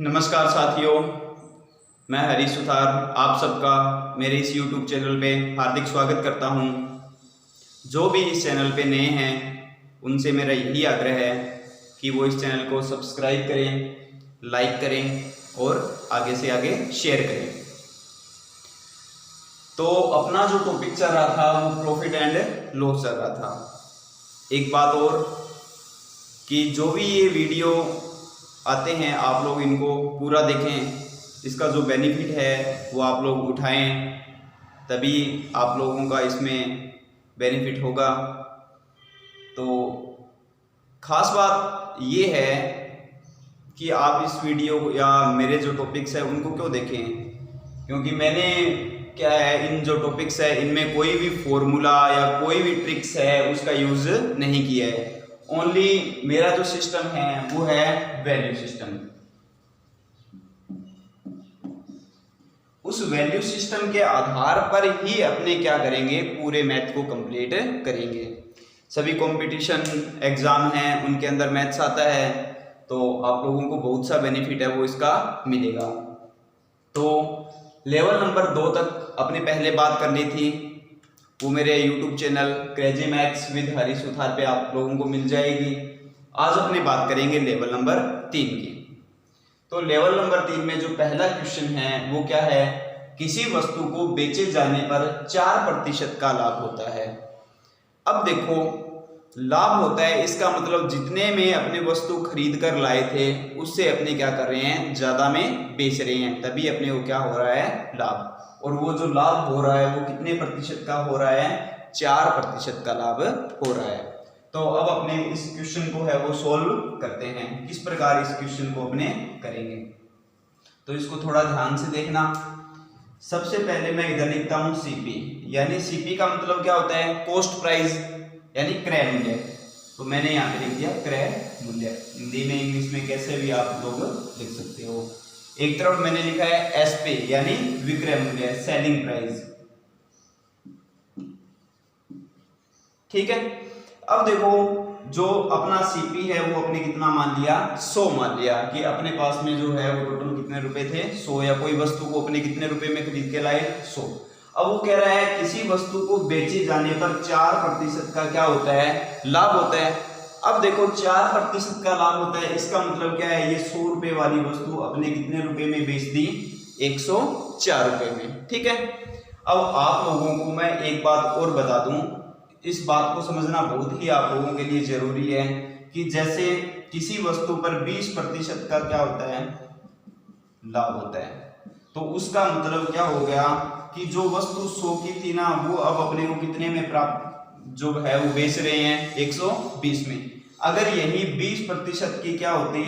नमस्कार साथियों, मैं हरीश सुथार आप सबका मेरे इस YouTube चैनल पे हार्दिक स्वागत करता हूं। जो भी इस चैनल पे नए हैं उनसे मेरा यही आग्रह है कि वो इस चैनल को सब्सक्राइब करें, लाइक करें और आगे से आगे शेयर करें। तो अपना जो टॉपिक चल रहा था वो प्रॉफिट एंड लॉस चल रहा था। एक बात और कि जो भी ये वीडियो आते हैं आप लोग इनको पूरा देखें, इसका जो बेनिफिट है वो आप लोग उठाएं, तभी आप लोगों का इसमें बेनिफिट होगा। तो ख़ास बात ये है कि आप इस वीडियो या मेरे जो टॉपिक्स हैं उनको क्यों देखें, क्योंकि मैंने क्या है इन जो टॉपिक्स है इनमें कोई भी फॉर्मूला या कोई भी ट्रिक्स है उसका यूज़ नहीं किया है। ओनली मेरा जो सिस्टम है वो है वैल्यू सिस्टम। उस वैल्यू सिस्टम के आधार पर ही अपने क्या करेंगे, पूरे मैथ को कंप्लीट करेंगे। सभी कंपटीशन एग्जाम हैं उनके अंदर मैथ्स आता है, तो आप लोगों को बहुत सा बेनिफिट है वो इसका मिलेगा। तो लेवल नंबर 2 तक अपने पहले बात कर ली थी, वो मेरे YouTube channel crazy maths with Harish Suthar पे आप लोगों को मिल जाएगी। आज अपने बात करेंगे लेवल नंबर 3 की। तो लेवल नंबर 3 में जो पहला क्वेश्चन है वो क्या है, किसी वस्तु को बेचे जाने पर 4% का लाभ होता है। अब देखो, लाभ होता है इसका मतलब जितने में अपने वस्तु खरीद कर लाए थे उससे अपने क्या कर रहे हैं, ज्यादा में बेच रहे हैं, तभी अपने को क्या हो रहा है, लाभ। और वो जो लाभ हो रहा है वो कितने प्रतिशत का हो रहा है, 4% का लाभ हो रहा है। तो अब अपने इस क्वेश्चन को है वो सॉल्व करते हैं। किस प्रकार इस क्वेश्चन को अपने करेंगे, तो इसको थोड़ा ध्यान से देखना। सबसे पहले मैं इधर लिखता हूं सीपी, यानी सीपी का मतलब क्या होता है, कॉस्ट प्राइस यानी क्रय मूल्य। तो मैंने यहाँ पे लिख दिया क्रय मूल्य। हिंदी में इंग्लिश में कैसे भी आप लोग लिख सकते हो। एक तरफ मैंने लिखा है एसपी यानी विक्रय मूल्य, सेलिंग प्राइस। ठीक है। अब देखो, जो अपना सीपी है वो अपने कितना मान लिया, 100 मान लिया कि अपने पास में जो है वो टोटल कितने रुपए थे, 100, या कोई वस्तु को अपने कितने रुपए में खरीद के लाए, 100। अब वो कह रहा है किसी वस्तु को बेचे जाने पर 4% का क्या होता है, लाभ होता है। अब देखो 4% का लाभ होता है, इसका मतलब क्या है, ये 100 रुपए वाली वस्तु अपने कितने रुपए में बेच दी, 104 रुपए में। ठीक है। अब आप लोगों को मैं एक बात और बता दूं, इस बात को समझना बहुत ही आप लोगों के लिए जरूरी है कि जैसे किसी वस्तु पर 20% का क्या होता है, लाभ होता है, तो उसका मतलब क्या हो गया कि जो वस्तु 100 की थी ना वो अब अपने को कितने में प्राप्त जो है वो बेच रहे हैं, 120 में। अगर यही 20% की क्या होती,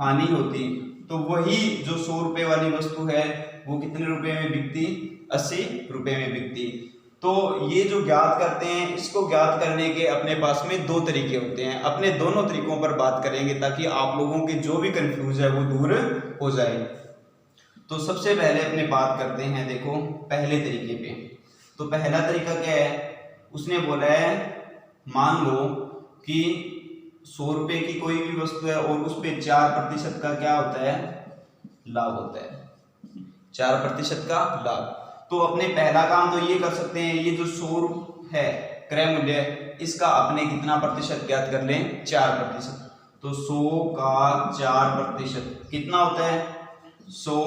हानि होती, तो वही जो 100 रुपए वाली वस्तु है वो कितने रुपए में बिकती, 80 रुपए में बिकती। तो ये जो ज्ञात करते हैं, इसको ज्ञात करने के अपने पास में 2 तरीके होते हैं। अपने दोनों तरीकों पर बात करेंगे ताकि आप लोगों के जो भी कंफ्यूज है वो दूर हो जाए। तो सबसे पहले अपने बात करते हैं, देखो पहले तरीके पे। तो पहला तरीका क्या है, उसने बोला है मान लो कि 100 रुपए की कोई भी वस्तु है और उस पे 4% का क्या होता है, लाभ होता है, 4% का लाभ। तो अपने पहला काम तो ये कर सकते हैं, ये जो 100 है क्रय मूल्य, इसका अपने कितना प्रतिशत ज्ञात कर लें, 4%। तो 100 का 4% कितना होता है, 100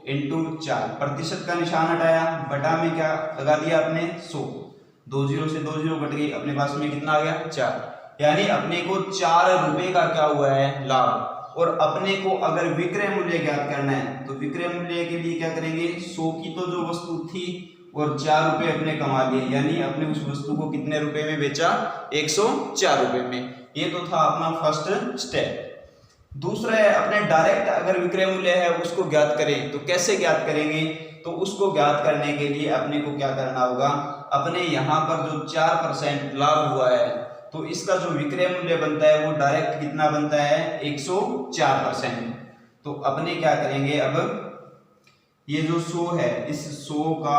इंटू 4, प्रतिशत का निशान हटाया, बटा में क्या लगा दिया आपने, 100, 2 0 से 2 0 कट गई, अपने पास में कितना आ गया, 4। यानी अपने को 4 रुपए का क्या हुआ है, लाभ। और अपने को अगर विक्रय मूल्य ज्ञात करना है तो विक्रय मूल्य के लिए क्या करेंगे, 100 की तो जो वस्तु थी और 4 रुपए अपने कमा लिए, यानी अपने उस वस्तु को कितने रुपए में बेचा, 104 रुपए में। ये तो था अपना फर्स्ट स्टेप। दूसरा है अपने डायरेक्ट अगर विक्रय मूल्य है उसको ज्ञात करें, तो कैसे ज्ञात करेंगे, तो उसको ज्ञात करने के लिए अपने को क्या करना होगा, अपने यहाँ पर जो 4% लाभ हुआ है तो इसका जो विक्रय मूल्य बनता है वो डायरेक्ट कितना बनता है, 104%। तो अपने क्या करेंगे, अब ये जो 100 है इस 100 का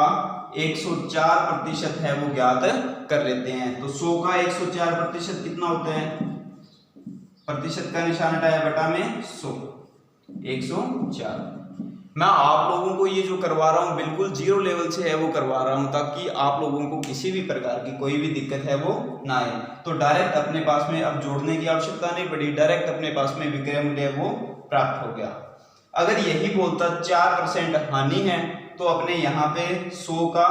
104% है वो ज्ञात कर लेते हैं। तो 100 का 104% कितना होता है, प्रतिशत का निशान हटाया, बटा में 100, 104। मैं आप लोगों को ये जो करवा रहा हूँ बिल्कुल जीरो लेवल से है वो करवा रहा हूँ, ताकि आप लोगों को किसी भी प्रकार की कोई भी दिक्कत है वो ना आए। तो डायरेक्ट अपने पास में अब जोड़ने की आवश्यकता नहीं पड़ी, डायरेक्ट अपने पास में विक्रय मूल्य वो प्राप्त हो गया। अगर यही बोलता 4% हानि है तो अपने यहाँ पे 100 का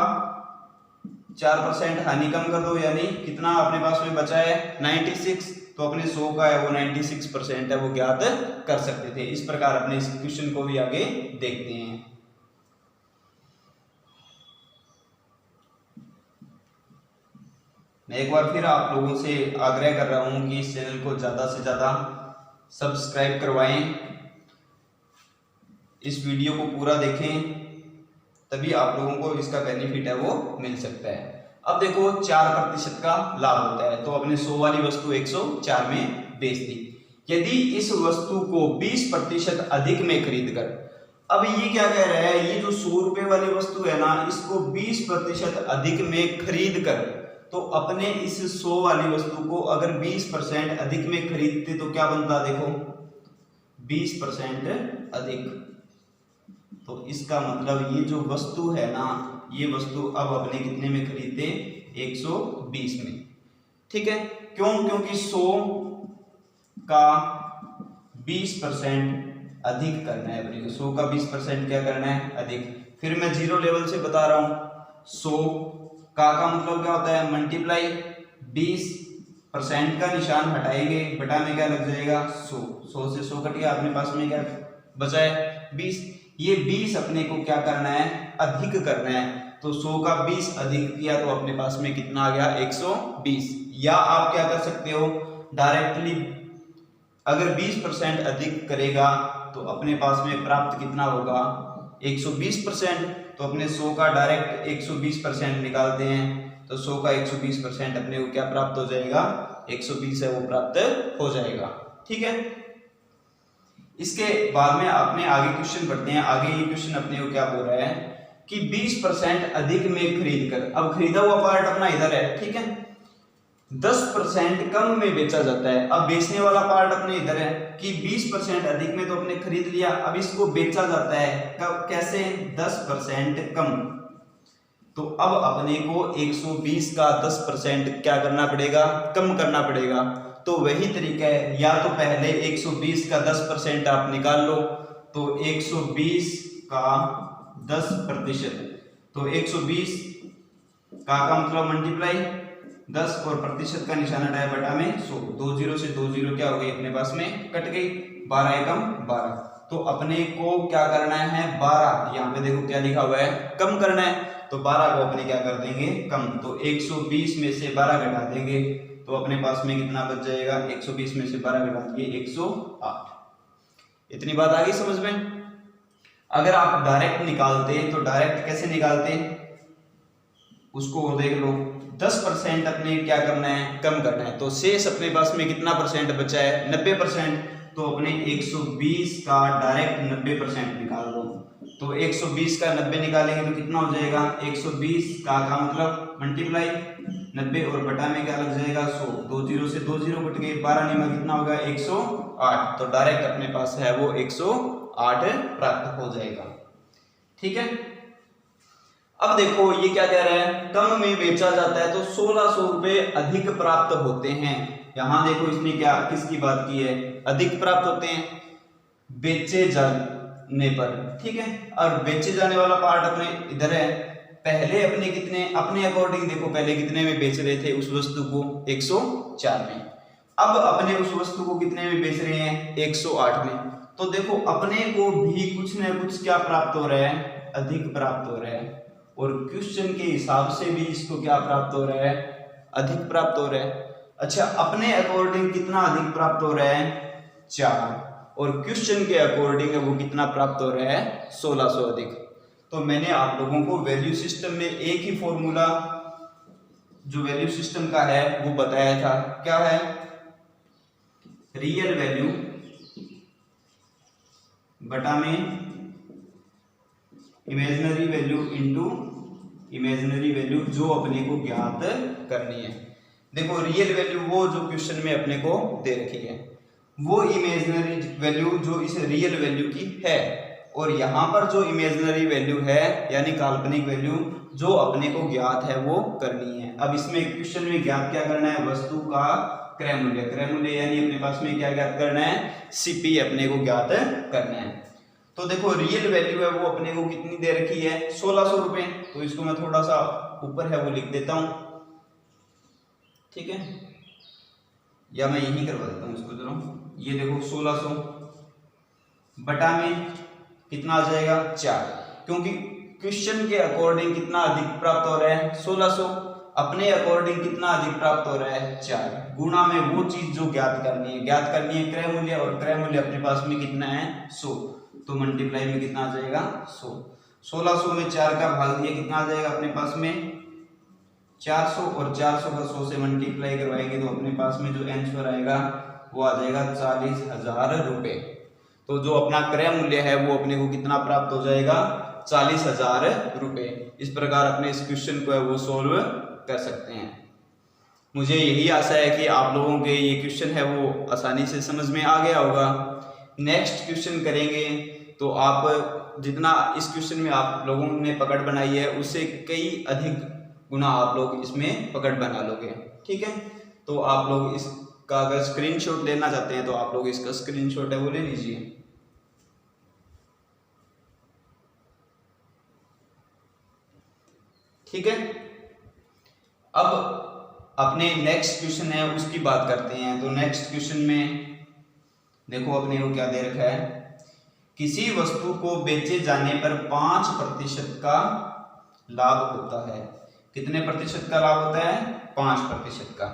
4% हानि कम कर दो, यानी कितना अपने पास में बचा है 96, तो अपने 100 का है वो 96% है वो ज्ञात कर सकते थे। इस प्रकार अपने इस क्वेश्चन को भी आगे देखते हैं। मैं एक बार फिर आप लोगों से आग्रह कर रहा हूं कि इस चैनल को ज्यादा से ज्यादा सब्सक्राइब करवाएं, इस वीडियो को पूरा देखें, तभी आप लोगों को इसका बेनिफिट है वो मिल सकता है। अब देखो 4% का लाभ होता है, तो अपने 100 वाली वस्तु 104 में बेच दी। यदि इस वस्तु को 20% अधिक में खरीद कर, अब ये क्या कह रहा है, ये जो 100 रुपए वाली वस्तु है ना, इसको 20% अधिक में खरीद कर, तो अपने इस 100 वाली वस्तु को अगर 20% अधिक में खरीदते तो क्या बनता, देखो 20% अधिक, तो इसका मतलब ये जो वस्तु है ना, ये वस्तु अब अपने कितने में खरीदते, 120 में। ठीक है, क्यों, क्योंकि 100 का 20% अधिक करना है अपने को, 100 का 20% क्या करना है, अधिक। फिर मैं जीरो लेवल से बता रहा हूं, 100 का मतलब क्या होता है, मल्टीप्लाई 20% का निशान हटाएंगे, बटा में क्या लग जाएगा 100, 100 से 100 कट गया, अपने पास में क्या बचा है 20। ये 20 अपने को क्या करना है, अधिक करना है, तो 100 का 20 अधिक किया तो अपने पास में कितना आ गया 120। या आप क्या कर सकते हो, डायरेक्टली अगर 20% अधिक करेगा तो अपने पास में प्राप्त कितना होगा 120%, तो अपने 100 का डायरेक्ट 120% निकालते हैं, तो 100 का 120% अपने को क्या प्राप्त हो जाएगा, 120 है वो प्राप्त हो जाएगा। ठीक है, इसके बाद में अपने आगे क्वेश्चन पढ़ते हैं। आगे ये क्वेश्चन अपने को क्या बोल रहा है कि 20% अधिक में खरीद कर, अब खरीदा हुआ पार्ट अपना इधर है, ठीक है, 10% कम में बेचा जाता है। अब बेचने वाला पार्ट अपने इधर है कि 20% अधिक में तो अपने खरीद लिया, अब इसको बेचा जाता है कब, कैसे, 10% कम। तो अब अपने को 120 का 10% क्या करना पड़ेगा, कम करना पड़ेगा। तो वही तरीका है, या तो पहले 120 का 10% आप निकाल लो, तो 120 का 10%, तो 120 का मतलब मल्टीप्लाई 10 और प्रतिशत का निशान हटाया बटा में 100, 2 जीरो से 2 जीरो क्या हो गई अपने पास में कट गई, 12 एकम 12। तो अपने को क्या करना है 12, यहाँ पे देखो क्या लिखा हुआ है, कम करना है, तो 12 को अपने क्या कर देंगे कम, तो 120 में से 12 घटा देंगे, तो अपने पास में कितना बच जाएगा, 120 में से 12 घटा दिए 108। इतनी बात आ गई समझ में। अगर आप डायरेक्ट निकालते तो डायरेक्ट कैसे निकालते, उसको देख लो, 10% अपने क्या करना है, कम करना है, तो शेष अपने पास में कितना परसेंट बचा है 90%, तो अपने 120 का डायरेक्ट 90% निकाल दो, तो 120 का 90 निकालेंगे तो कितना हो जाएगा 120 का मतलब मल्टीप्लाई 90 और बटा में क्या लग जाएगा 100, 2 जीरो से 2 जीरो कट गए, 12 निमा कितना होगा 108, तो डायरेक्ट अपने पास है वो 108 प्राप्त हो जाएगा। ठीक है, अब देखो ये क्या कह रहा है, कम में बेचा जाता है तो 1600 रुपए अधिक प्राप्त होते हैं। यहां देखो इसने क्या किसकी बात की है, अधिक प्राप्त होते हैं बेचे जाने पर। ठीक है, और बेचे जाने वाला पार्ट अपने इधर है, पहले अपने कितने, अपने अकॉर्डिंग देखो पहले कितने में बेच रहे थे उस वस्तु को 104 में, अब अपने उस वस्तु को कितने में बेच रहे हैं 108 में। तो देखो अपने को भी कुछ ना कुछ क्या प्राप्त हो रहा है, अधिक प्राप्त हो रहा है, और क्वेश्चन के हिसाब से भी इसको क्या प्राप्त हो रहा है, अधिक प्राप्त हो रहा है। अच्छा, अपने अकॉर्डिंग कितना अधिक प्राप्त हो रहा है 4, और क्वेश्चन के अकॉर्डिंग वो कितना प्राप्त हो रहा है 1600 अधिक। तो मैंने आप लोगों को वैल्यू सिस्टम में एक ही फॉर्मूला जो वैल्यू सिस्टम का है वो बताया था, क्या है, रियल वैल्यू बटा में imaginary value into imaginary value जो अपने को ज्ञात करनी है। देखो रियल वैल्यू वो जो क्वेश्चन में अपने को दे रखी है, वो इमेजिनरी वैल्यू जो इस रियल वैल्यू की है, और यहाँ पर जो इमेजिनरी वैल्यू है यानी काल्पनिक वैल्यू जो अपने को ज्ञात है वो करनी है। अब इसमें क्वेश्चन में ज्ञात क्या करना है, वस्तु का क्रय मूल्य, क्रय मूल्य यानी अपने पास में क्या ज्ञात करना है, सीपी अपने को ज्ञात करना है। तो देखो रियल वैल्यू है वो अपने को कितनी दे रखी है, 1600 रुपए। तो इसको मैं थोड़ा सा ऊपर है वो लिख देता हूं, ठीक है, या मैं यही करवा देता हूं इसको। चलो ये देखो 1600 बटा में कितना आ जाएगा 4, क्योंकि क्वेश्चन के अकॉर्डिंग कितना अधिक प्राप्त हो रहा है 1600, अपने अकॉर्डिंग कितना अधिक प्राप्त हो रहा है 4, गुणा में वो चीज जो ज्ञात करनी है, ज्ञात करनी है क्रय मूल्य, और क्रय मूल्य अपने पास में कितना है 100, तो मल्टीप्लाई में कितना आ जाएगा 100। 1600 में 4 का भाग दिया कितना आ जाएगा अपने पास में 400, और 400 का 100 से मल्टीप्लाई करवाएंगे तो अपने पास में जो आंसर आएगा वो आ जाएगा 40,000 रुपए। तो जो अपना क्रय मूल्य है वो अपने को कितना प्राप्त हो जाएगा 40,000 रुपए। इस प्रकार अपने इस क्वेश्चन को है वो सोल्व कर सकते हैं। मुझे यही आशा है कि आप लोगों के ये क्वेश्चन है वो आसानी से समझ में आ गया होगा। नेक्स्ट क्वेश्चन करेंगे तो आप जितना इस क्वेश्चन में आप लोगों ने पकड़ बनाई है उससे कई अधिक गुना आप लोग इसमें पकड़ बना लोगे, ठीक है। तो आप लोग इसका अगर स्क्रीनशॉट लेना चाहते हैं तो आप लोग इसका स्क्रीनशॉट है वो ले लीजिए। ठीक है, अब अपने नेक्स्ट क्वेश्चन है उसकी बात करते हैं। तो नेक्स्ट क्वेश्चन में देखो अपने को क्या दे रखा है, किसी वस्तु को बेचे जाने पर 5% का लाभ होता है। कितने प्रतिशत का लाभ होता है 5% का।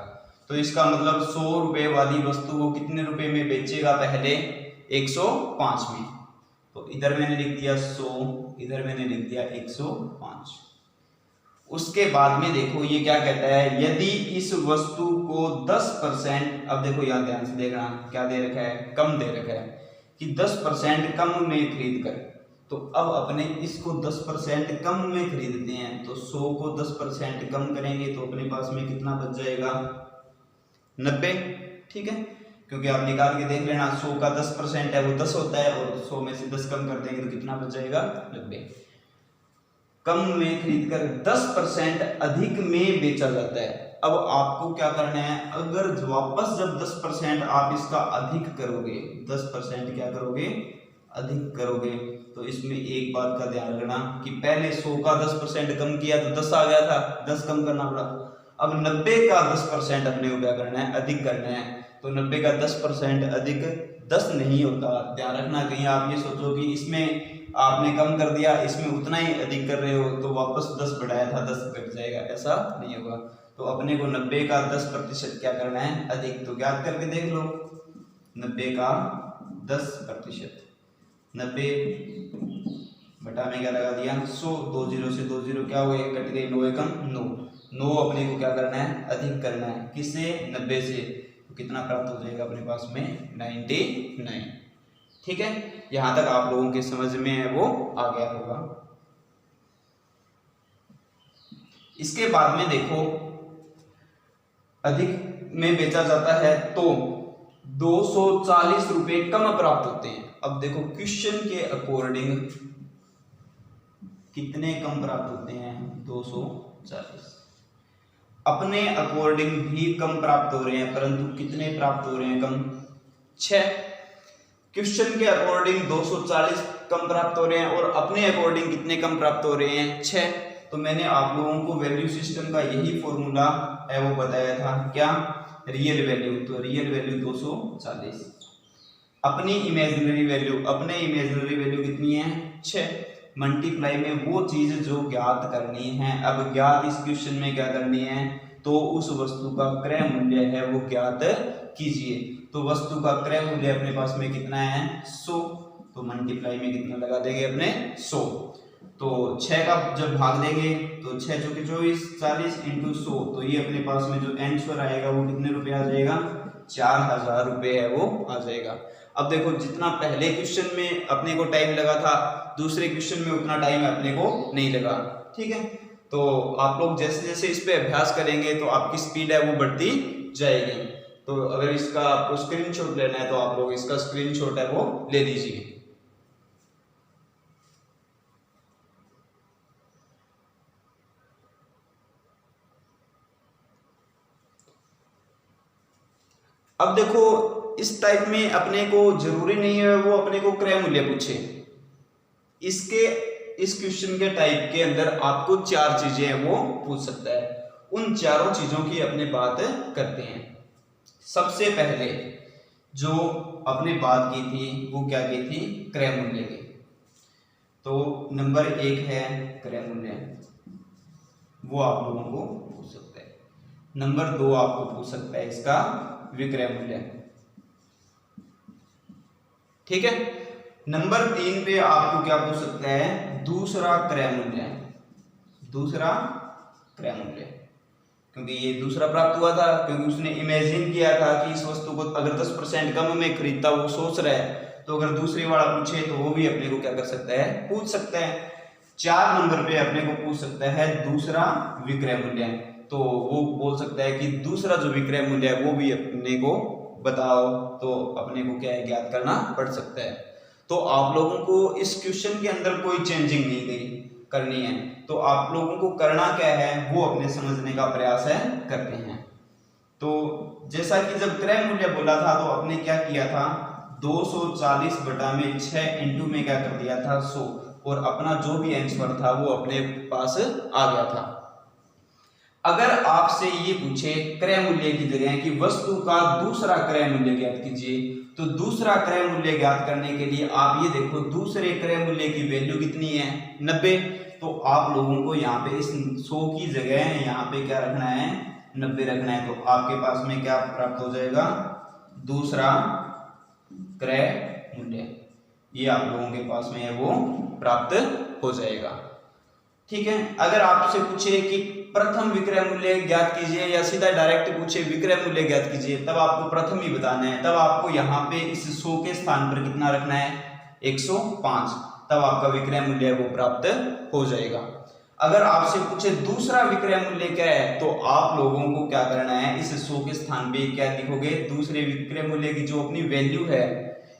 तो इसका मतलब 100 रुपए वाली वस्तु को कितने रुपए में बेचेगा, पहले 105 में। तो इधर मैंने लिख दिया 100, इधर मैंने लिख दिया 105। उसके बाद में देखो ये क्या कहता है, यदि इस वस्तु को 10%, अब देखो यहाँ ध्यान से देखना क्या दे रखा है, कम दे रखा है कि 10% कम में खरीद कर। तो अब अपने इसको 10% कम में खरीदते हैं, तो 100 को 10% कम करेंगे तो अपने पास में कितना बच जाएगा 90, ठीक है। क्योंकि आप निकाल के देख लेना 100 का 10% है वो 10 होता है, और 100 में से 10 कम कर देंगे तो कितना बच जाएगा 90। कम में खरीदकर 10% अधिक में बेचा जाता है। अब आपको क्या करना है, अगर वापस जब 10% आप इसका अधिक करोगे, 10% क्या करोगे अधिक करोगे, तो इसमें एक बात का ध्यान रखना कि पहले 100 का 10% कम किया तो 10 आ गया था, 10 कम करना पड़ा। अब 90 का 10% अपने को क्या करना है अधिक करना है। तो 90 का 10% अधिक 10 नहीं होता, ध्यान रखना। कहीं आप ये सोचो कि इसमें आपने कम कर दिया, इसमें उतना ही अधिक कर रहे हो तो वापस 10 बढ़ाया था 10 घट जाएगा, ऐसा नहीं होगा। तो अपने को 90 का 10% क्या करना है अधिक। तो ज्ञात करके देख लो, 90 का 10%, 90 बटा में क्या लगा दिया 100, 2 0 से 2 0 क्या हुए कट गई, 9 एकम 9। 9 अपने को क्या करना है अधिक करना है, किससे 90 से। तो कितना प्राप्त हो जाएगा अपने पास में 99, ठीक है। यहां तक आप लोगों के समझ में है वो आ गया होगा। इसके बाद में देखो अधिक में बेचा जाता है तो 240 रुपए कम प्राप्त होते हैं। अब देखो क्वेश्चन के अकॉर्डिंग कितने कम प्राप्त होते हैं 240, अपने अकॉर्डिंग भी कम प्राप्त हो रहे हैं, परंतु कितने प्राप्त हो रहे हैं कम 6। क्वेश्चन के अकॉर्डिंग 240 कम प्राप्त हो रहे हैं और अपने अकॉर्डिंग कितने कम प्राप्त हो रहे हैं 6। तो मैंने आप लोगों को वैल्यू सिस्टम का यही फॉर्मूला है वो बताया था, क्या रियल वैल्यू। तो रियल वैल्यू 240, अपनी इमेजिनरी वैल्यू, अपने इमेजिनरी वैल्यू कितनी है 6, मल्टीप्लाई में वो चीज जो ज्ञात करनी है। अब ज्ञात इस क्वेश्चन में क्या करनी है, तो उस वस्तु का क्रय मूल्य है वो ज्ञात कीजिए। तो वस्तु का क्रय मूल्य अपने पास में कितना है 100, तो मल्टीप्लाई में कितना लगा देंगे अपने 100। तो 6 का जब भाग देंगे तो 6 चौके 24, 40 इंटू 100, तो ये अपने पास में जो आंसर आएगा वो कितने रुपए आ जाएगा 4000 रुपए है वो आ जाएगा। अब देखो जितना पहले क्वेश्चन में अपने को टाइम लगा था, दूसरे क्वेश्चन में उतना टाइम अपने को नहीं लगा, ठीक है। तो आप लोग जैसे जैसे इस पे अभ्यास करेंगे तो आपकी स्पीड है वो बढ़ती जाएगी। तो अगर इसका आपको स्क्रीनशॉट लेना है तो आप लोग इसका स्क्रीनशॉट है वो ले लीजिए। अब देखो इस टाइप में अपने को जरूरी नहीं है वो अपने को क्रय मूल्य पूछे। इसके इस क्वेश्चन के टाइप के अंदर आपको 4 चीजें हैं वो पूछ सकता है। उन चारों चीजों की अपने बात करते हैं। सबसे पहले जो अपने बात की थी वो क्या की थी, क्रय मूल्य की। तो नंबर 1 है क्रय मूल्य, वो आप लोगों को पूछ सकता है। नंबर 2 आपको पूछ सकता है इसका विक्रय मूल्य, ठीक है। नंबर 3 पे आपको क्या पूछ सकता है, दूसरा क्रय मूल्य, दूसरा क्रय मूल्य, क्योंकि ये दूसरा प्राप्त हुआ था, क्योंकि उसने इमेजिन किया था कि इस वस्तु को अगर 10% कम में खरीदता वो सोच रहा है, तो अगर दूसरी वाला पूछे तो वो भी अपने को क्या कर सकता है, पूछ सकता है। 4 नंबर पे अपने को पूछ सकता है दूसरा विक्रय मूल्य, तो वो बोल सकता है कि दूसरा जो विक्रय मूल्य है वो भी अपने को बताओ, तो अपने को क्या है, ज्ञात करना पड़ सकता है। तो आप लोगों को इस क्वेश्चन के अंदर कोई चेंजिंग नहीं गई करनी है, तो आप लोगों को करना क्या है वो अपने समझने का प्रयास है करते हैं। तो जैसा कि जब क्रय मूल्य बोला था तो आपने क्या किया था, 240 बटा में 6 इंटू में क्या कर दिया था 100, और अपना जो भी आंसर था वो अपने पास आ गया था। अगर आपसे ये पूछे क्रय मूल्य की जगह कि वस्तु का दूसरा क्रय मूल्य ज्ञात कीजिए, तो दूसरा क्रय मूल्य ज्ञात करने के लिए आप ये देखो दूसरे क्रय मूल्य की वैल्यू कितनी है, 90। तो आप लोगों को यहाँ पे इस 100 की जगह यहाँ पे क्या रखना है, 90 रखना है। तो आपके पास में क्या प्राप्त हो जाएगा, दूसरा क्रय मूल्य, ये आप लोगों के पास में है वो प्राप्त हो जाएगा, ठीक है। अगर आपसे पूछे कि प्रथम विक्रय मूल्य ज्ञात कीजिए या सीधा डायरेक्ट पूछे विक्रय मूल्य ज्ञात कीजिए, तब आपको प्रथम ही बताना है। तब आपको यहाँ पे इस 100 के स्थान पर कितना रखना है, 105, तब आपका विक्रय मूल्य वो प्राप्त हो जाएगा। अगर आपसे पूछे दूसरा विक्रय मूल्य क्या है, तो आप लोगों को क्या करना है, इस 100 के स्थान पे क्या लिखोगे, दूसरे विक्रय मूल्य की जो अपनी वैल्यू है,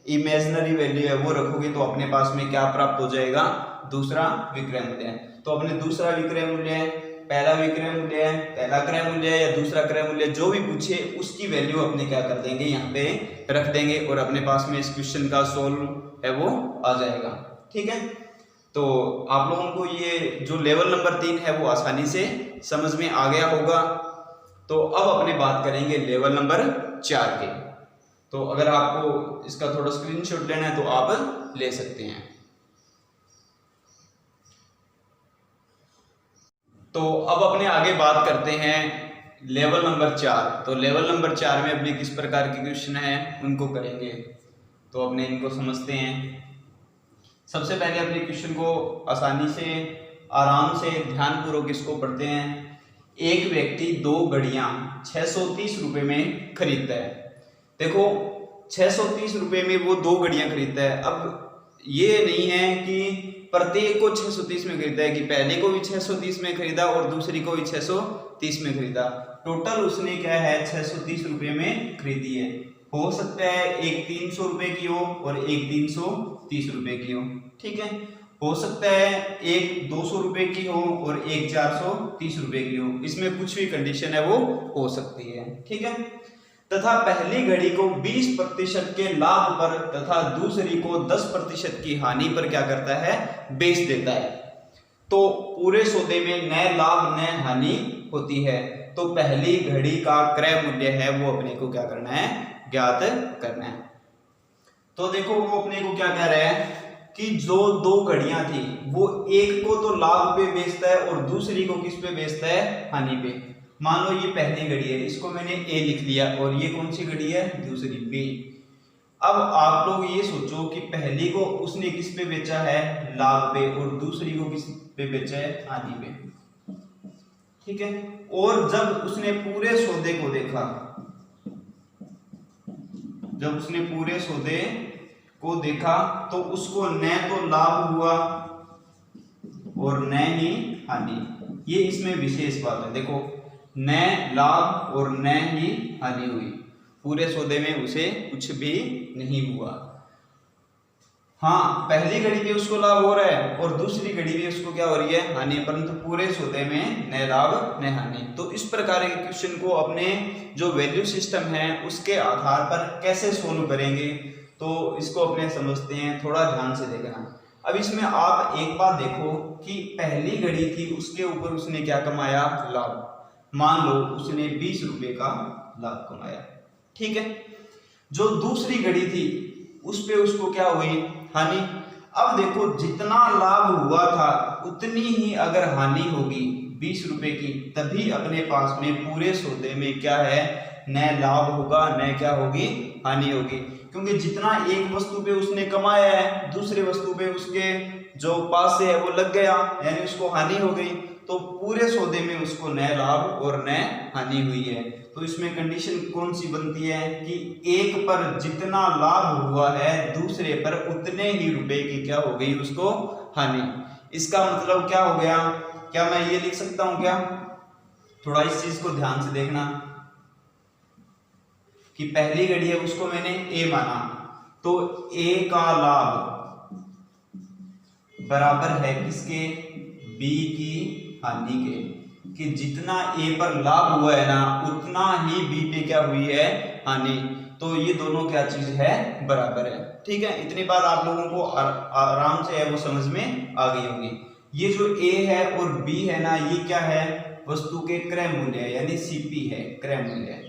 इमेजिनरी वैल्यू है वो रखोगे, तो अपने पास में क्या प्राप्त हो जाएगा, दूसरा विक्रय मूल्य। तो अपने दूसरा विक्रय मूल्य, पहला विक्रय मूल्य, पहला क्रय मूल्य या दूसरा क्रय मूल्य जो भी पूछे उसकी वैल्यू अपने क्या कर देंगे, यहाँ पे रख देंगे, और अपने पास में इस क्वेश्चन का सोल्व है वो आ जाएगा, ठीक है। तो आप लोगों को ये जो लेवल नंबर 3 है वो आसानी से समझ में आ गया होगा। तो अब अपने बात करेंगे लेवल नंबर 4 के। तो अगर आपको इसका थोड़ा स्क्रीनशॉट लेना है तो आप ले सकते हैं। तो अब अपने आगे बात करते हैं लेवल नंबर 4। तो लेवल नंबर 4 में अपने किस प्रकार के क्वेश्चन है उनको करेंगे, तो अपने इनको समझते हैं। सबसे पहले अपने क्वेश्चन को आसानी से, आराम से, ध्यानपूर्वक इसको पढ़ते हैं। एक व्यक्ति 2 घड़ियां 630 रुपए में खरीदता है। देखो 630 रुपए में वो 2 घड़ियां खरीदता है। अब ये नहीं है कि प्रत्येक को 630 में खरीदा है, कि पहले को भी 630 में खरीदा और दूसरी को भी 630 में खरीदा। टोटल उसने क्या है 630 रुपए में खरीदी है। हो सकता है एक 300 रुपए की हो और एक 330 रुपए की हो, ठीक है। हो सकता है एक 200 रुपए की हो और एक 430 रुपए की हो, इसमें कुछ भी कंडीशन है वो हो सकती है, ठीक है। तथा पहली घड़ी को 20% के लाभ पर तथा दूसरी को 10% की हानि पर क्या करता है, बेच देता है। तो पूरे सौदे में न लाभ न हानि होती है। तो पहली घड़ी का क्रय मूल्य है वो अपने को क्या करना है, ज्ञात करना है। तो देखो वो अपने को क्या कह रहा है कि जो 2 घड़ियां थी वो एक को तो लाभ पे बेचता है और दूसरी को किस पे बेचता है, हानि पे। मान लो ये पहली घड़ी है, इसको मैंने ए लिख लिया, और ये कौन सी घड़ी है, दूसरी बी। अब आप लोग ये सोचो कि पहली को उसने किस पे बेचा है, लाभ पे, और दूसरी को किस पे बेचा है, हानि पे, ठीक है। और जब उसने पूरे सौदे को देखा, जब उसने पूरे सौदे को देखा तो उसको न तो लाभ हुआ और न ही हानि। ये इसमें विशेष बात है, देखो न लाभ और न ही हानि हुई। पूरे सौदे में उसे कुछ भी नहीं हुआ। हाँ, पहली घड़ी में उसको लाभ हो रहा है और दूसरी घड़ी में उसको क्या हो रही है, हानि, परंतु पूरे सौदे में न लाभ न हानि। तो इस प्रकार के क्वेश्चन को अपने जो वैल्यू सिस्टम है उसके आधार पर कैसे सोल्व करेंगे, तो इसको अपने समझते हैं, थोड़ा ध्यान से देखना। अब इसमें आप एक बात देखो कि पहली घड़ी थी, उसके ऊपर उसने क्या कमाया, लाभ। मान लो उसने 20 रुपए का लाभ कमाया, ठीक है। जो दूसरी घड़ी थी उस पे उसको क्या हुई, हानि। अब देखो जितना लाभ हुआ था उतनी ही अगर हानि होगी 20 रुपए की, तभी अपने पास में पूरे सौदे में क्या है, न लाभ होगा न क्या होगी, हानि होगी। क्योंकि जितना एक वस्तु पे उसने कमाया है दूसरे वस्तु पे उसके जो पास से है वो लग गया, यानी उसको हानि हो गई। तो पूरे सौदे में उसको न लाभ और न हानि हुई है। तो इसमें कंडीशन कौन सी बनती है कि एक पर जितना लाभ हुआ है दूसरे पर उतने ही रुपए की क्या हो गई, उसको हानि। इसका मतलब क्या हो गया, क्या मैं ये लिख सकता हूं क्या, थोड़ा इस चीज को ध्यान से देखना कि पहली घड़ी है उसको मैंने ए माना, तो ए का लाभ बराबर है किसके, बी की हानि के। कि जितना ए पर लाभ हुआ है ना उतना ही बी पे क्या हुई है, हानि। तो ये दोनों क्या चीज है, बराबर है, ठीक है। इतनी बात आप लोगों को आराम से है वो समझ में आ गई होगी। ये जो ए है और बी है ना, ये क्या है, वस्तु के क्रय मूल्य यानी सीपी है, क्रय मूल्य,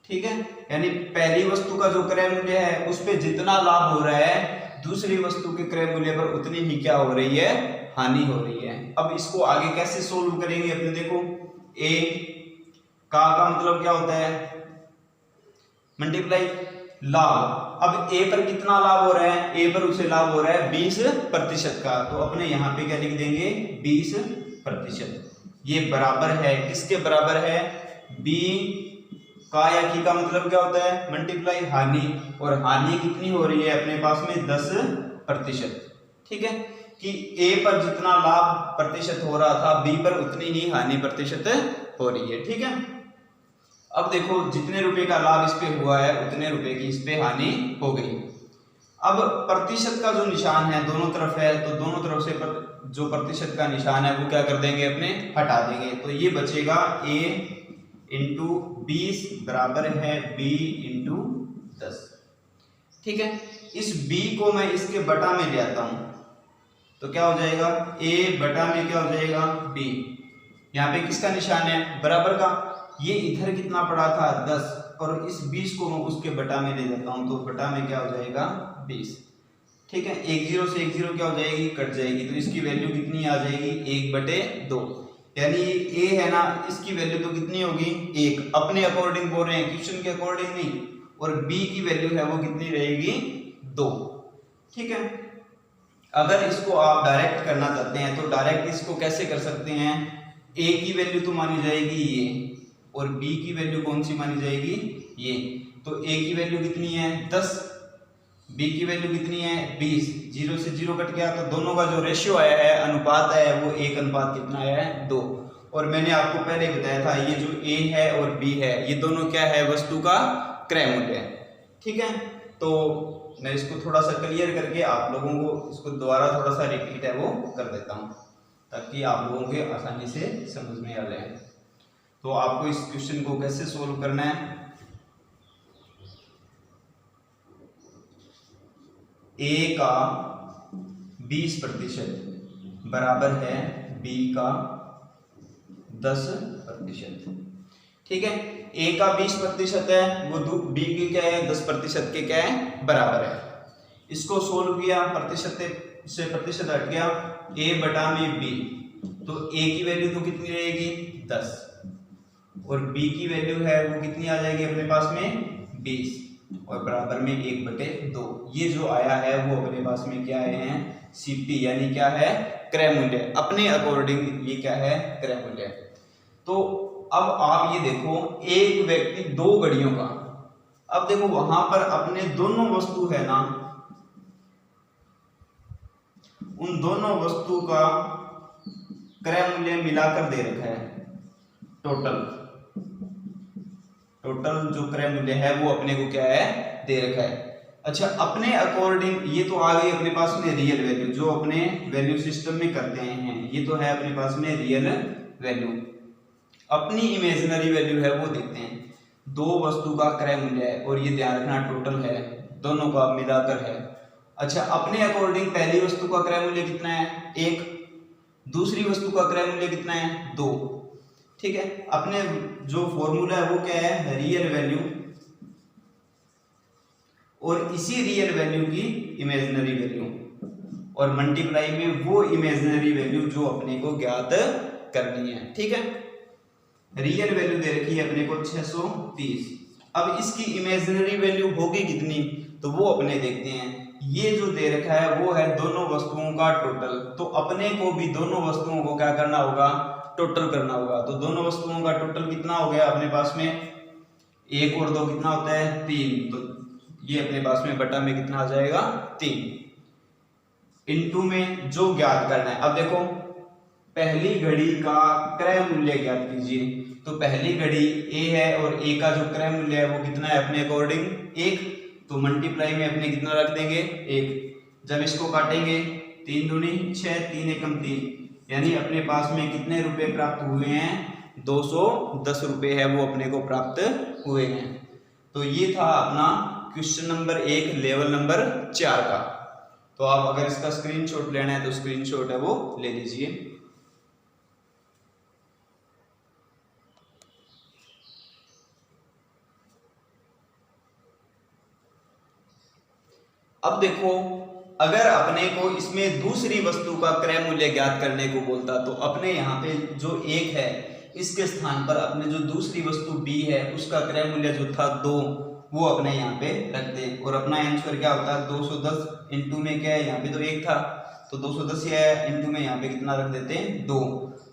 ठीक है। यानी पहली वस्तु का जो क्रय मूल्य है उस पे जितना लाभ हो रहा है दूसरी वस्तु के क्रय मूल्य पर उतनी ही क्या हो रही है, हानि हो रही है। अब इसको आगे कैसे सोल्व करेंगे अपने, देखो ए का मतलब क्या होता है, मल्टीप्लाई लाभ। अब ए पर कितना लाभ हो रहा है, ए पर उसे लाभ हो रहा है 20% का, तो अपने यहाँ पे क्या लिख देंगे, 20%। ये बराबर है किसके बराबर है, बी का या की का मतलब क्या होता है, मल्टीप्लाई हानि। और हानि कितनी हो रही है अपने पास में, 10%, ठीक है। कि ए पर जितना लाभ प्रतिशत हो रहा था बी पर उतनी ही हानि प्रतिशत हो रही है, ठीक है। अब देखो जितने रुपए का लाभ इस पे हुआ है उतने रुपए की इस पे हानि हो गई। अब प्रतिशत का जो निशान है दोनों तरफ है, तो दोनों तरफ से जो प्रतिशत का निशान है वो क्या कर देंगे, अपने हटा देंगे। तो ये बचेगा a इंटू 20 बराबर है b इंटू 10, ठीक है। इस b को मैं इसके बटा में ले आता हूं, तो क्या हो जाएगा, a बटा में क्या हो जाएगा, b। यहाँ पे किसका निशान है, बराबर का। ये इधर कितना पड़ा था, 10, और इस 20 को मैं उसके बटा में ले जाता हूं, तो बटा में क्या हो जाएगा, 20, ठीक है। एक जीरो से एक जीरो क्या हो जाएगी, कट जाएगी, तो इसकी वैल्यू कितनी आ जाएगी, 1/2। यानी ए है ना, इसकी वैल्यू तो कितनी होगी, 1, अपने अकॉर्डिंग बोल रहे हैं, क्वेश्चन के अकॉर्डिंग नहीं। और बी की वैल्यू है वो कितनी रहेगी, 2, ठीक है। अगर इसको आप डायरेक्ट करना चाहते हैं तो डायरेक्ट इसको कैसे कर सकते हैं, ए की वैल्यू तो मानी जाएगी ये, और बी की वैल्यू कौन सी मानी जाएगी, ये। तो ए की वैल्यू कितनी है, 10, बी की वैल्यू कितनी है, 20, 0 से 0 कट गया, तो दोनों का जो रेशियो आया है, अनुपात है, वो 1 अनुपात कितना आया है, 2। और मैंने आपको पहले बताया था ये जो ए है और बी है ये दोनों क्या है, वस्तु का क्रय मूल्य है, ठीक है। तो मैं इसको थोड़ा सा क्लियर करके आप लोगों को इसको दोबारा थोड़ा सा रिपीट है वो कर देता हूँ, ताकि आप लोगों के आसानी से समझ में आ जाए। तो आपको इस क्वेश्चन को कैसे सोल्व करना है, ए का 20% बराबर है बी का 10%, ठीक है। ए का 20% है, वो बी की क्या है, 10% के क्या है, बराबर है। इसको सोल्व किया, प्रतिशत से प्रतिशत हट गया, ए बटा में बी, तो ए की वैल्यू तो कितनी रहेगी, 10, और बी की वैल्यू है वो कितनी आ जाएगी अपने पास में, 20, और बराबर में 1/2। ये जो आया है वो अपने पास में क्या आए हैं, सीपी, यानी क्या है, क्रय मूल्य, अपने अकॉर्डिंग ये क्या है, क्रय मूल्य। तो अब आप ये देखो, एक व्यक्ति 2 घड़ियों का, अब देखो वहां पर अपने दोनों वस्तु है ना, उन दोनों वस्तु का क्रय मूल्य मिलाकर दे रखा है टोटल, टोटल जो क्रय मूल्य है वो अपने को क्या है, दे रखा है। अच्छा, अपने अकॉर्डिंग ये तो आ गई अपने पास में रियल वैल्यू, जो अपने वैल्यू सिस्टम में करते हैं, ये तो है अपने पास में रियल वैल्यू। अपनी इमेजिनरी वैल्यू है वो देखते हैं। दो वस्तु का क्रय मूल्य है और ये ध्यान रखना टोटल है, दोनों का मिलाकर है। अच्छा, अपने अकॉर्डिंग पहली वस्तु का क्रय मूल्य कितना है, 1, दूसरी वस्तु का क्रय मूल्य कितना है, 2। ठीक है, अपने जो फॉर्मूला है वो क्या है, रियल वैल्यू, और इसी रियल वैल्यू की इमेजिनरी वैल्यू, और मल्टीप्लाई में वो इमेजिनरी वैल्यू जो अपने को ज्ञात करनी है। ठीक है, रियल वैल्यू दे रखी है अपने को 630। अब इसकी इमेजिनरी वैल्यू होगी कितनी, तो वो अपने देखते हैं। ये जो दे रखा है वो है दोनों वस्तुओं का टोटल, तो अपने को भी दोनों वस्तुओं को क्या करना होगा, टोटल करना होगा। तो दोनों वस्तुओं का टोटल कितना हो गया अपने पास में, 1 और 2 कितना होता है, 3। तो ये अपने पास में बटा में कितना आ जाएगा, 3। इनटू में जो ज्ञात करना है, अब देखो पहली घड़ी का क्रय मूल्य ज्ञात कीजिए। तो पहली घड़ी ए है और ए का जो क्रय मूल्य है वो कितना है अपने अकॉर्डिंग, 1। तो मल्टीप्लाई में अपने कितना रख देंगे, 1। जब इसको काटेंगे 3 दूनी 6, 3 एकम 3, यानी अपने पास में कितने रुपए प्राप्त हुए हैं, 210 रुपए है वो अपने को प्राप्त हुए हैं। तो ये था अपना क्वेश्चन नंबर 1 लेवल नंबर 4 का। तो आप अगर इसका स्क्रीनशॉट लेना है तो स्क्रीनशॉट है वो ले लीजिए। अब देखो, अगर अपने को इसमें दूसरी वस्तु का क्रय मूल्य ज्ञात करने को बोलता, तो अपने यहाँ पे जो 1 है इसके स्थान पर अपने जो दूसरी वस्तु b है उसका क्रय मूल्य जो था 2, वो अपने यहाँ पे रख दें। और अपना आंसर क्या होता है, 210 इंटू में क्या है, यहाँ पे तो 1 था, तो 210 है इंटू में यहाँ पे कितना रख देते हैं, 2।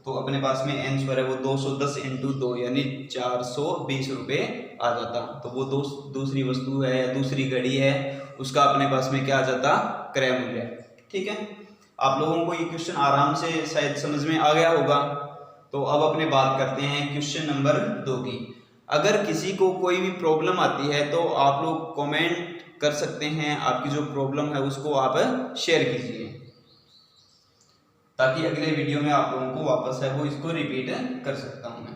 तो अपने पास में आंसर है वो 210 इंटू 2 यानी 420 रुपये आ जाता। तो वो दूसरी वस्तु है या दूसरी घड़ी है उसका अपने पास में क्या आ जाता, क्रय मूल्य। ठीक है, आप लोगों को ये क्वेश्चन आराम से शायद समझ में आ गया होगा। तो अब अपने बात करते हैं क्वेश्चन नंबर 2 की। अगर किसी को कोई भी प्रॉब्लम आती है तो आप लोग कमेंट कर सकते हैं, आपकी जो प्रॉब्लम है उसको आप शेयर कीजिए, ताकि अगले वीडियो में आप लोगों को वापस है वो इसको रिपीट कर सकता हूं मैं।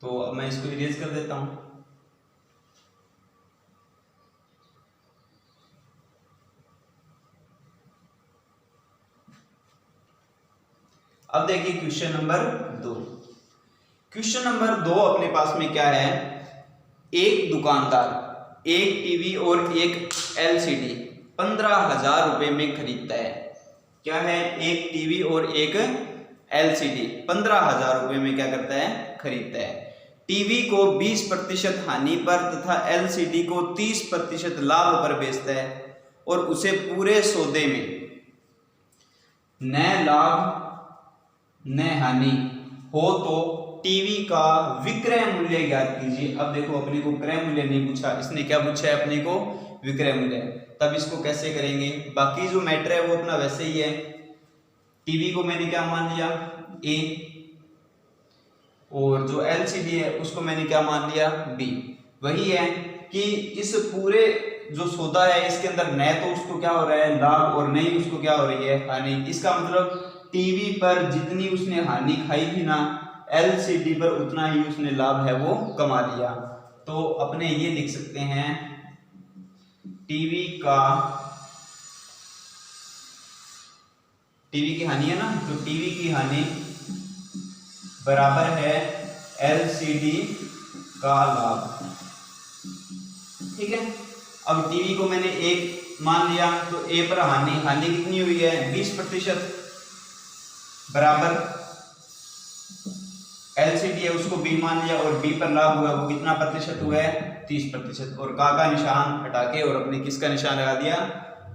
तो अब मैं इसको इरेज कर देता हूं। अब देखिए क्वेश्चन नंबर 2। क्वेश्चन नंबर 2 अपने पास में क्या है, एक दुकानदार एक टीवी और एक एलसीडी 15,000 रुपए में खरीदता है। क्या है, एक टीवी और एक एलसीडी 15,000 रुपए में क्या करता है, खरीदता है। टीवी को 20% हानि पर तथा एलसीडी को 30% लाभ पर बेचता है और उसे पूरे सौदे में न लाभ न हानि हो तो टीवी का विक्रय मूल्य ज्ञात कीजिए। अब देखो अपने को क्रय मूल्य नहीं पूछा, इसने क्या पूछा है अपने को, विक्रय मूल्य। तब इसको कैसे करेंगे, बाकी जो मैटर है वो अपना वैसे ही है। टीवी को मैंने क्या मान लिया, ए, और जो एलसीडी है उसको मैंने क्या मान लिया, बी। वही है कि इस पूरे जो सौदा है इसके अंदर न तो उसको क्या हो रहा है लाभ और नहीं उसको क्या हो रही है हानि। इसका मतलब टीवी पर जितनी उसने हानि खाई थी ना, एलसीडी पर उतना ही उसने लाभ है वो कमा लिया। तो अपने ये लिख सकते हैं, टीवी की हानि है ना, तो टीवी की हानि बराबर है एलसीडी का लाभ। ठीक है, अब टीवी को मैंने 1 मान लिया, तो ए पर हानि कितनी हुई है, 20% बराबर एलसीडी है उसको बी मान लिया और बी पर लाभ हुआ वो कितना प्रतिशत हुआ है, 30%। और का निशान हटा के और अपने किसका निशान लगा दिया,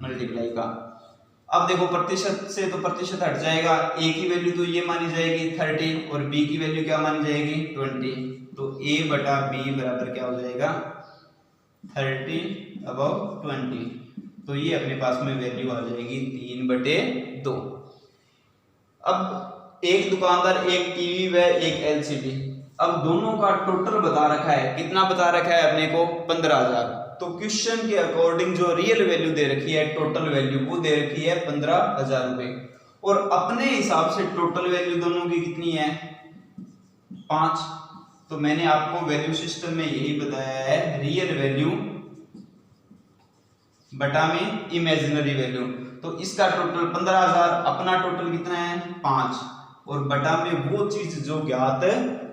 मल्टीप्लाई का। अब देखो प्रतिशत से तो प्रतिशत हट जाएगा, ए की वैल्यू तो ये मानी जाएगी 30 और बी की वैल्यू क्या मानी जाएगी 20। तो ए बटा बी बराबर क्या हो जाएगा 30/20। तो ये अपने पास में वैल्यू आ जाएगी 3/2। अब एक दुकानदार एक टीवी व एक एलसीडी अब दोनों का टोटल बता रखा है, कितना बता रखा है अपने को 15,000। तो क्वेश्चन के अकॉर्डिंग जो रियल वैल्यू दे रखी है, टोटल वैल्यू वो दे रखी है 15,000 रुपए, और अपने हिसाब से टोटल वैल्यू दोनों की कितनी है 5। तो मैंने आपको वैल्यू सिस्टम में यही बताया है, रियल वैल्यू बटा में इमेजिनरी वैल्यू। तो इसका टोटल 15,000, अपना टोटल कितना है 5, और बटा में वो चीज जो ज्ञात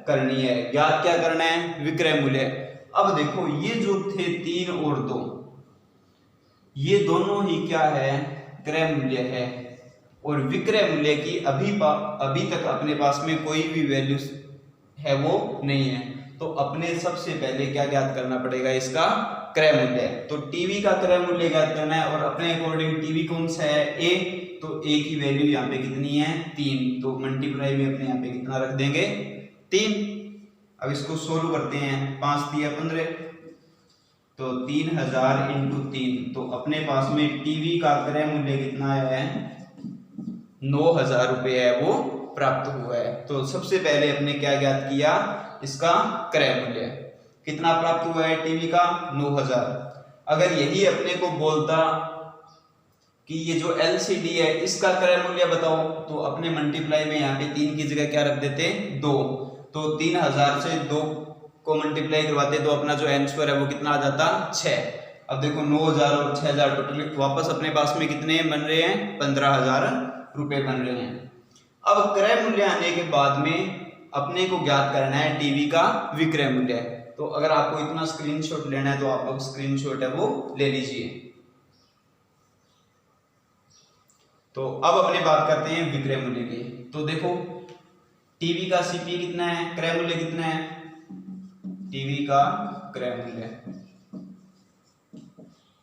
करनी है। ज्ञात क्या करना है, विक्रय मूल्य। अब देखो ये जो थे 3 और 2, ये दोनों ही क्या है, क्रय मूल्य है, और विक्रय मूल्य की अभी तक अपने पास में कोई भी वैल्यू है वो नहीं है। तो अपने सबसे पहले क्या ज्ञात करना पड़ेगा, इसका क्रय मूल्य। तो टीवी का क्रय मूल्य ज्ञात करना है, और अपने अकॉर्डिंग टीवी कौन सा है, ए, तो ए की वैल्यू यहाँ पे कितनी है 3, तो मल्टीप्लाई में अपने यहाँ पे कितना रख देंगे 3। अब इसको सोल्व करते हैं, 5 3 15, तो 3000 इंटू 3, तो अपने पास में टीवी का क्रय मूल्य कितना है 9,000 रुपये है वो प्राप्त हुआ है। तो सबसे पहले अपने क्या ज्ञात किया, इसका क्रय मूल्य कितना प्राप्त हुआ है टीवी का 9,000। अगर यही अपने को बोलता कि ये जो LCD है इसका क्रय मूल्य बताओ, तो अपने मल्टीप्लाई में यहाँ पे 3 की जगह क्या रख देते 2, तो 3000 से 2 को मल्टीप्लाई करवाते तो अपना जो आंसर है वो कितना आ जाता 6। अब देखो 9,000 और 6,000 टोटल वापस अपने पास में कितने बन रहे हैं 15,000 रुपए बन रहे हैं। अब क्रय मूल्य आने के बाद में अपने को ज्ञात करना है टीवी का विक्रय मूल्य। तो अगर आपको इतना स्क्रीनशॉट लेना है तो आप लोग स्क्रीनशॉट है वो ले लीजिए। तो अब अपने बात करते हैं विक्रय मूल्य की। तो देखो टीवी का सीपी कितना है, क्रय मूल्य कितना है, टीवी का क्रय मूल्य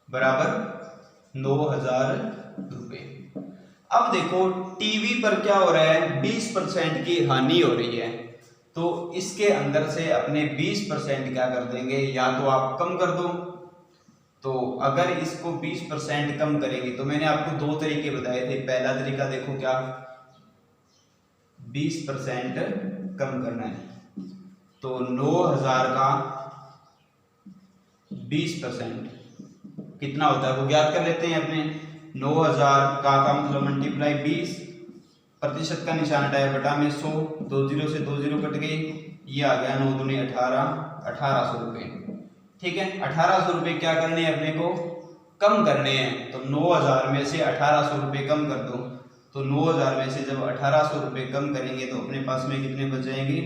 बराबर 9,000 रुपए। अब देखो टीवी पर क्या हो रहा है 20% की हानि हो रही है, तो इसके अंदर से अपने 20% क्या कर देंगे, या तो आप कम कर दो। तो अगर इसको 20% कम करेंगे तो मैंने आपको 2 तरीके बताए थे। पहला तरीका देखो क्या, 20% कम करना है, तो 9,000 का 20% कितना होता है वो ज्ञात कर लेते हैं अपने। 9,000 का मतलब मल्टीप्लाई 20, प्रतिशत का निशान हटाया बटा में 100, 2 0 से 2 0 कट गई, ये आ गया 9 दूनी 18, 1800 रुपये। ठीक है, 1800 रुपये क्या करने हैं अपने को, कम करने हैं। तो 9,000 में से 1800 रुपये कम कर दो, तो 9,000 में से जब 1800 रुपये कम करेंगे तो अपने पास में कितने बच जाएंगे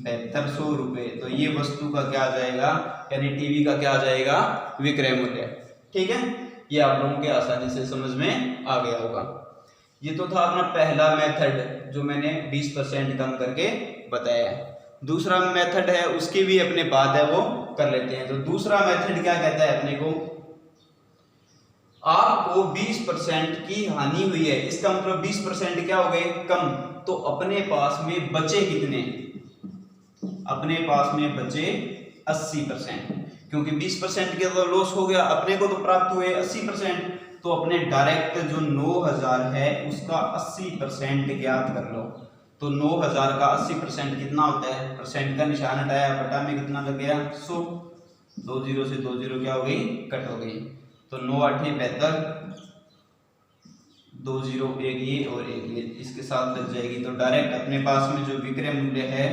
7200 रुपये। तो ये वस्तु का क्या आ जाएगा, यानी टीवी का क्या आ जाएगा विक्रय मूल्य। ठीक है, ये आप लोगों के आसानी से समझ में आ गया होगा। ये तो था अपना पहला मेथड जो मैंने 20% कम करके बताया है। दूसरा मेथड है उसकी भी अपने बात है वो कर लेते हैं। तो दूसरा मेथड क्या कहता है अपने को, आपको 20% की हानि हुई है, इसका मतलब 20% क्या हो गए कम, तो अपने पास में बचे कितने, अपने पास में बचे 80%, क्योंकि 20% के तो लॉस हो गया, अपने को तो प्राप्त हुए 80%। तो अपने डायरेक्ट जो 9,000 है उसका 80% ज्ञात कर लो। तो 9,000 का 80% कितना होता है, परसेंट का निशान हटाया बटा में कितना लग गया 100, 2 0 से 2 0 क्या हो गई कट हो गई, तो 9 8 72, 2 0 1 ये और 1 ये इसके साथ लग जाएगी। तो डायरेक्ट अपने पास में जो विक्रय मूल्य है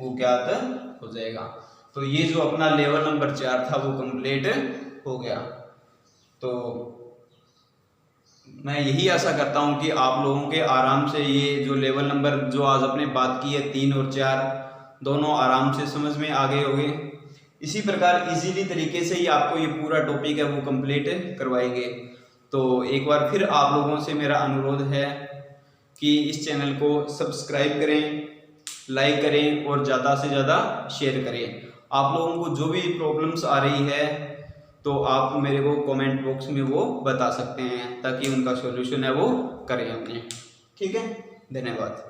वो ज्ञात हो जाएगा। तो ये जो अपना लेवल नंबर 4 था वो कंप्लीट हो गया। तो मैं यही आशा करता हूं कि आप लोगों के आराम से ये जो लेवल नंबर जो आज अपने बात की है 3 और 4 दोनों आराम से समझ में आ गए होंगे। इसी प्रकार इजीली तरीके से ही आपको ये पूरा टॉपिक है वो कंप्लीट करवाएंगे। तो एक बार फिर आप लोगों से मेरा अनुरोध है कि इस चैनल को सब्सक्राइब करें, लाइक करें और ज़्यादा से ज़्यादा शेयर करें। आप लोगों को जो भी प्रॉब्लम्स आ रही है तो आप मेरे को कमेंट बॉक्स में वो बता सकते हैं ताकि उनका सॉल्यूशन है वो करें हमने। ठीक है, धन्यवाद।